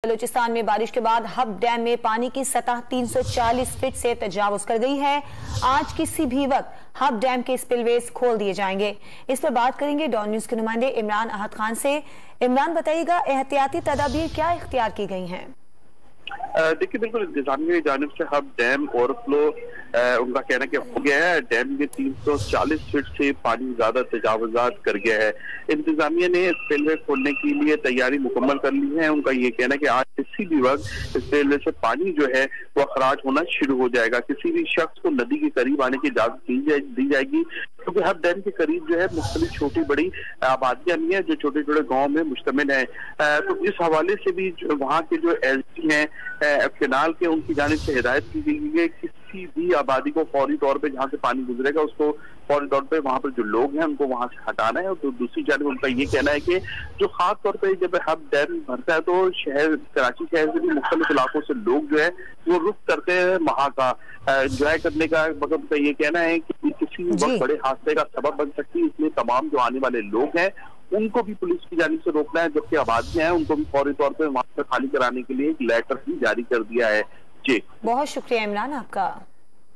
बलूचिस्तान में बारिश के बाद हब डैम में पानी की सतह 340 फीट से तजावुज कर गई है। आज किसी भी वक्त हब डैम के स्पिलवेज खोल दिए जाएंगे। इस पर बात करेंगे डॉन न्यूज के नुमाइंदे इमरान अहद खान से। इमरान, बताइएगा एहतियाती तदाबीर क्या इख्तियार की गई हैं? देखिए, बिल्कुल इंतजामिया की जानिब से हब डैम ओवरफ्लो उनका कहना कि हो गया है। डैम में 340 फीट से पानी ज्यादा तजावुजात कर गया है। इंतजामिया ने स्पिलवे खोलने के लिए तैयारी मुकम्मल कर ली है। उनका ये कहना है कि आज किसी भी वक्त स्पिलवे से पानी जो है वो अखराज होना शुरू हो जाएगा। किसी भी शख्स को नदी के करीब आने की इजाजत दी जाएगी, क्योंकि हब डैम के करीब जो है मुख्तलिफ छोटी बड़ी आबादियां भी हैं जो छोटे छोटे गाँव में मुश्तमिल है। तो इस हवाले से भी वहाँ के जो एसडी हैं केनाल के, उनकी जानिब से हिदायत की गई है किसी भी आबादी को फौरी तौर पे जहाँ से पानी गुजरेगा उसको फौरी तौर पे वहाँ पर जो लोग हैं उनको वहाँ से हटाना है। और तो दूसरी जानिब उनका ये कहना है कि जो खास तौर पे जब हब डैम भरता है तो शहर कराची शहर से भी मुख्तलिफ इलाकों से लोग जो है वो रुख करते हैं वहाँ का एंजॉय करने का। मगर उनका ये कहना है कि किसी वक्त बड़े हादसे का सबब बन सकती है, इसलिए तमाम जो आने वाले लोग हैं उनको भी पुलिस की जानिब से रोकना है। जबकि आबादियां हैं उनको भी फौरी तौर पर वहां से खाली कराने के लिए एक लेटर भी जारी कर दिया है। जी, बहुत शुक्रिया इमरान आपका।